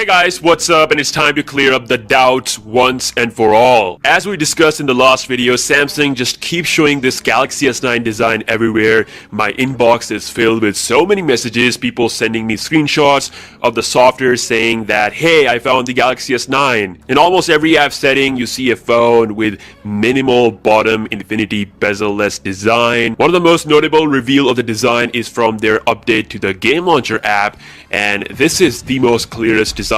Hey guys, what's up? And it's time to clear up the doubts once and for all. As we discussed in the last video, Samsung just keeps showing this Galaxy S9 design everywhere. My inbox is filled with so many messages, people sending me screenshots of the software saying that, hey, I found the Galaxy S9. In almost every app setting, you see a phone with minimal bottom infinity bezel-less design. One of the most notable reveal of the design is from their update to the Game Launcher app, and this is the most clearest design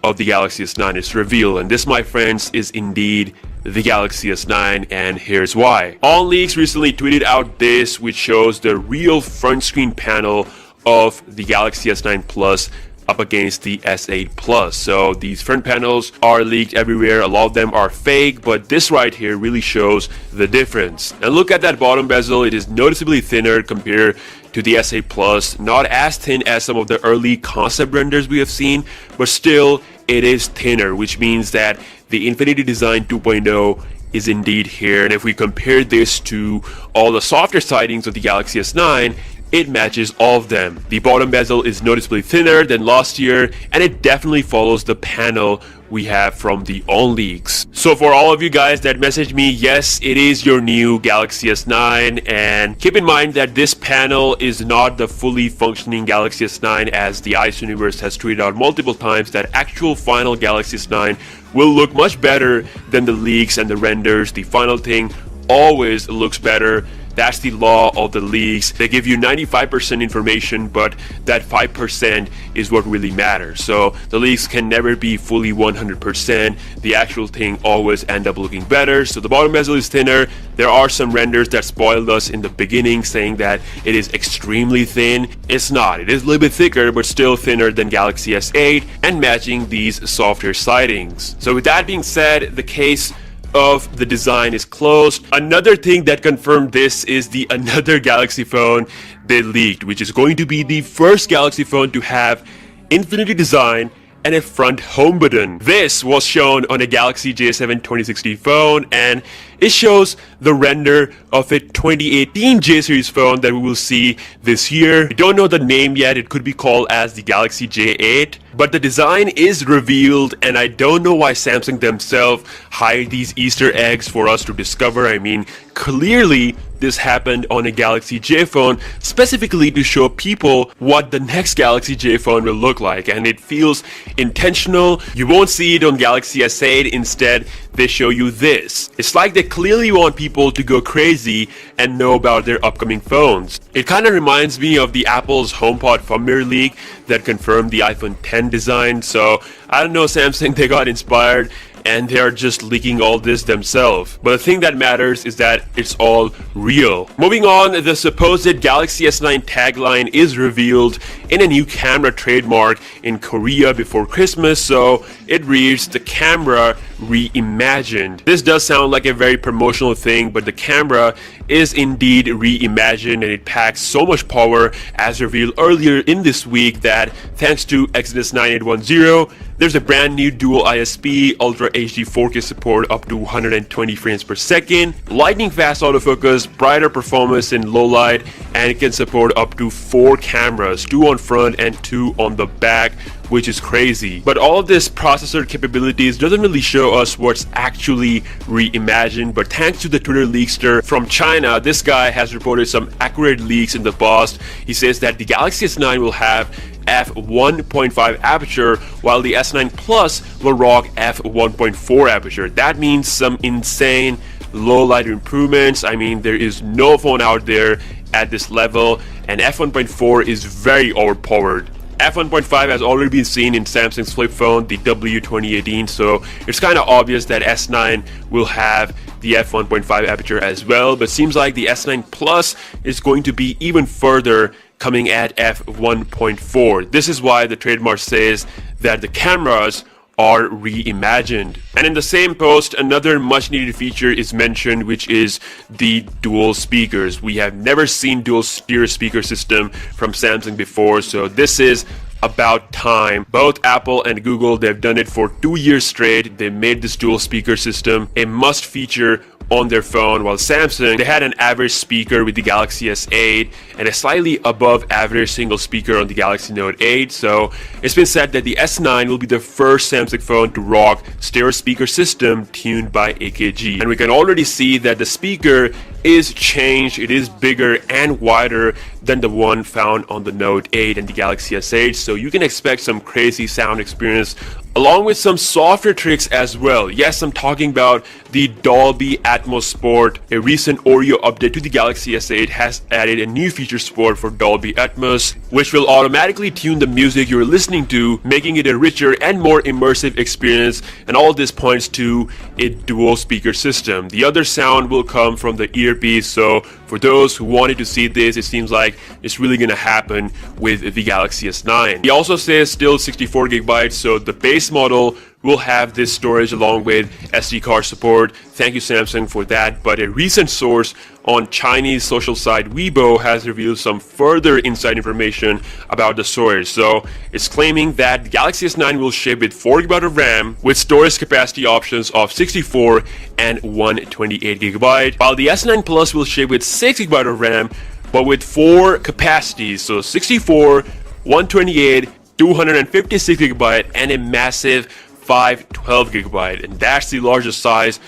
of the Galaxy S9 is revealed, and this, my friends, is indeed the Galaxy S9, and here's why. OnLeaks recently tweeted out this, which shows the real front screen panel of the Galaxy S9 Plus up against the S8 Plus. So these front panels are leaked everywhere. A lot of them are fake, but this right here really shows the difference. And look at that bottom bezel. It is noticeably thinner compared to the S8 Plus. Not as thin as some of the early concept renders we have seen, but still it is thinner, which means that the Infinity Design 2.0 is indeed here. And if we compare this to all the softer sightings of the Galaxy S9, it matches all of them. The bottom bezel is noticeably thinner than last year, and it definitely follows the panel we have from the OnLeaks. So for all of you guys that message me, yes, it is your new Galaxy S9, and keep in mind that this panel is not the fully functioning Galaxy S9, as the Ice Universe has tweeted out multiple times that actual final Galaxy S9 will look much better than the leaks and the renders. The final thing always looks better. That's the law of the leaks. They give you 95% information, but that 5% is what really matters. So the leaks can never be fully 100%. The actual thing always end up looking better. So the bottom bezel is thinner. There are some renders that spoiled us in the beginning, saying that it is extremely thin. It's not. It is a little bit thicker, but still thinner than Galaxy S8 and matching these softer sightings. So with that being said, the case of the design is closed. Another thing that confirmed this is the another Galaxy phone they leaked, which is going to be the first Galaxy phone to have Infinity Design and a front home button. This was shown on a Galaxy J7 2016 phone, and it shows the render of a 2018 J series phone that we will see this year. We don't know the name yet. It could be called as the Galaxy J8, but the design is revealed, and I don't know why Samsung themselves hide these Easter eggs for us to discover. I mean, clearly this happened on a Galaxy J phone specifically to show people what the next Galaxy J phone will look like, and it feels intentional. You won't see it on Galaxy S8. Instead, they show you this. It's like they clearly want people to go crazy and know about their upcoming phones. It kind of reminds me of the Apple's HomePod firmware leak that confirmed the iPhone X design. So I don't know, Samsung, they got inspired and they are just leaking all this themselves. But the thing that matters is that it's all real. Moving on, the supposed Galaxy S9 tagline is revealed in a new camera trademark in Korea before Christmas. So it reads, "The camera reimagined." This does sound like a very promotional thing, but the camera is indeed reimagined, and it packs so much power, as revealed earlier in this week, that thanks to Exynos 9810, there's a brand new dual ISP, Ultra HD 4K support up to 120 frames per second, lightning fast autofocus, brighter performance in low light, and it can support up to 4 cameras, 2 on front and 2 on the back, which is crazy. But all of this processor capabilities doesn't really show us what's actually reimagined, but thanks to the Twitter leakster from China, this guy has reported some accurate leaks in the past. He says that the Galaxy S9 will have f1.5 aperture, while the S9 Plus will rock f1.4 aperture. That means some insane low light improvements. I mean, there is no phone out there at this level, and f1.4 is very overpowered. f1.5 has already been seen in Samsung's flip phone, the W 2018, so it's kind of obvious that S9 will have the f1.5 aperture as well, but seems like the S9 Plus is going to be even further, coming at f1.4. This is why the trademark says that the cameras are reimagined. And in the same post, another much needed feature is mentioned, which is the dual speakers. We have never seen dual stereo speaker system from Samsung before, so this is about time. Both Apple and Google, they've done it for 2 years straight. They made this dual speaker system a must feature on their phone, while Samsung, they had an average speaker with the Galaxy S8 and a slightly above average single speaker on the Galaxy Note 8. So it's been said that the S9 will be the first Samsung phone to rock stereo speaker system tuned by AKG. And we can already see that the speaker is changed. It is bigger and wider than the one found on the Note 8 and the Galaxy S8, so you can expect some crazy sound experience along with some software tricks as well. Yes, I'm talking about the Dolby Atmos support. A recent Oreo update to the Galaxy S8 has added a new feature support for Dolby Atmos, which will automatically tune the music you're listening to, making it a richer and more immersive experience, and all this points to a dual speaker system. The other sound will come from the earpiece, so for those who wanted to see this, it seems like it's really gonna happen with the Galaxy S9. He also says still 64 gigabytes, so the base model will have this storage along with SD card support. Thank you, Samsung, for that. But a recent source on Chinese social site Weibo has revealed some further inside information about the storage. So it's claiming that the Galaxy S9 will ship with 4 GB of RAM with storage capacity options of 64 and 128 GB, while the S9 Plus will ship with 6 GB of RAM but with 4 capacities, so 64, 128, 256 GB, and a massive 512 GB, and that's the largest size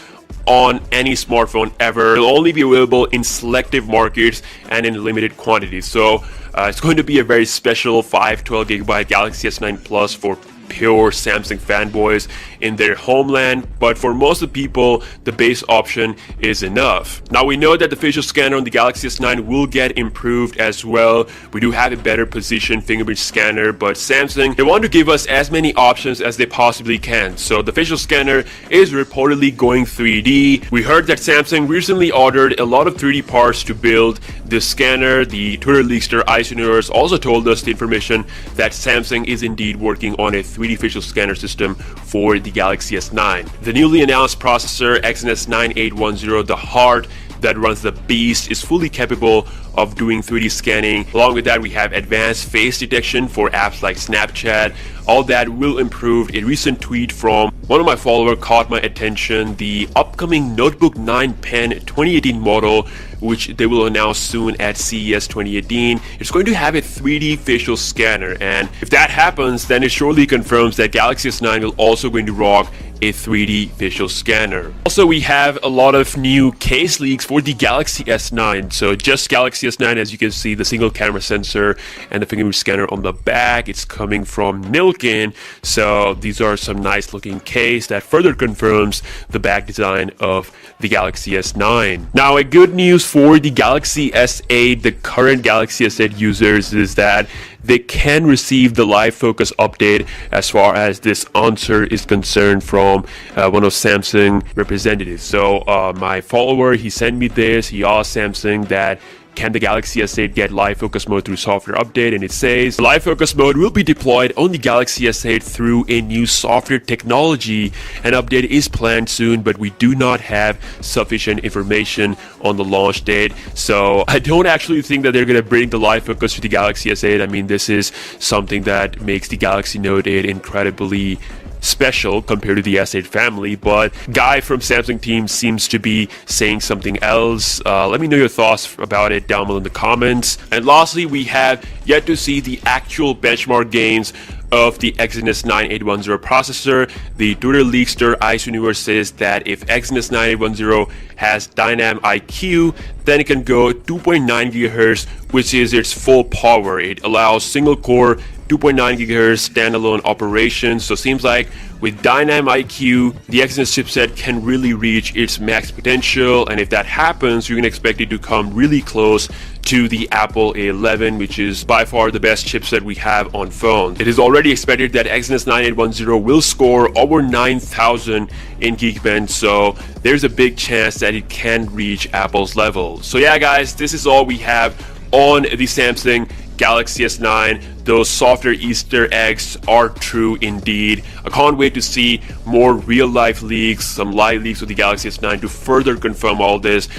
on any smartphone ever. It'll only be available in selective markets and in limited quantities. So it's going to be a very special 512 GB Galaxy S9 Plus for pure Samsung fanboys in their homeland, but for most of the people, the base option is enough. Now we know that the facial scanner on the Galaxy S9 will get improved as well. We do have a better position fingerprint scanner, but Samsung, they want to give us as many options as they possibly can. So the facial scanner is reportedly going 3D. We heard that Samsung recently ordered a lot of 3D parts to build this scanner. The Twitter leakster IceUniverse also told us the information that Samsung is indeed working on a 3D facial scanner system for the Galaxy S9. The newly announced processor Exynos 9810, the heart that runs the beast, is fully capable of doing 3D scanning. Along with that, we have advanced face detection for apps like Snapchat. All that will improve. A recent tweet from one of my followers caught my attention. The upcoming Notebook 9 Pen 2018 model, which they will announce soon at CES 2018, it's going to have a 3D facial scanner, and if that happens, then it surely confirms that Galaxy S9 will also going to rock a 3D facial scanner. Also, we have a lot of new case leaks for the Galaxy S9. So just Galaxy S9, as you can see, the single camera sensor and the fingerprint scanner on the back, it's coming from Milken. So these are some nice looking case that further confirms the back design of the Galaxy S9. Now, a good news for the Galaxy S8, the current Galaxy S8 users, is that they can receive the live focus update as far as this answer is concerned from one of Samsung representatives. So my follower, he sent me this. He asked Samsung that can the Galaxy S8 get live focus mode through software update, and it says live focus mode will be deployed on the Galaxy S8 through a new software technology. An update is planned soon, but we do not have sufficient information on the launch date. So I don't actually think that they're going to bring the live focus to the Galaxy S8. I mean, this is something that makes the Galaxy Note 8 incredibly special compared to the S8 family, but Guy from Samsung team seems to be saying something else. Let me know your thoughts about it down below in the comments. And lastly, we have yet to see the actual benchmark gains of the Exynos 9810 processor. The Twitter leakster IceUniverse says that if Exynos 9810 has Dynam IQ, then it can go 2.9 GHz, which is its full power. It allows single core 2.9 GHz standalone operation. So it seems like with Dynam IQ, the Exynos chipset can really reach its max potential, and if that happens, you can expect it to come really close to the Apple A11, which is by far the best chipset we have on phones. It is already expected that Exynos 9810 will score over 9,000 in Geekbench, so there's a big chance that it can reach Apple's level. So yeah guys, this is all we have on the Samsung Galaxy S9. Those software Easter eggs are true indeed. I can't wait to see more real life leaks, some live leaks of the Galaxy S9 to further confirm all this.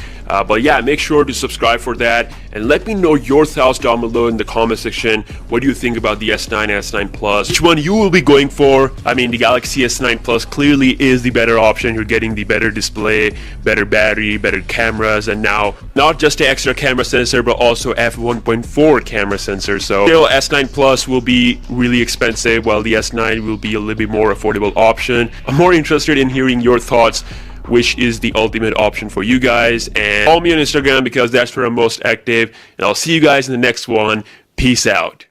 But yeah, make sure to subscribe for that, and let me know your thoughts down below in the comment section. What do you think about the S9 and S9 Plus? Which one you will be going for? I mean, the Galaxy S9 Plus clearly is the better option. You're getting the better display, better battery, better cameras, and now not just an extra camera sensor, but also f1.4 camera sensor. So still, S9 Plus will be really expensive, while the S9 will be a little bit more affordable option. I'm more interested in hearing your thoughts. Which is the ultimate option for you guys? And follow me on Instagram because that's where I'm most active. And I'll see you guys in the next one. Peace out.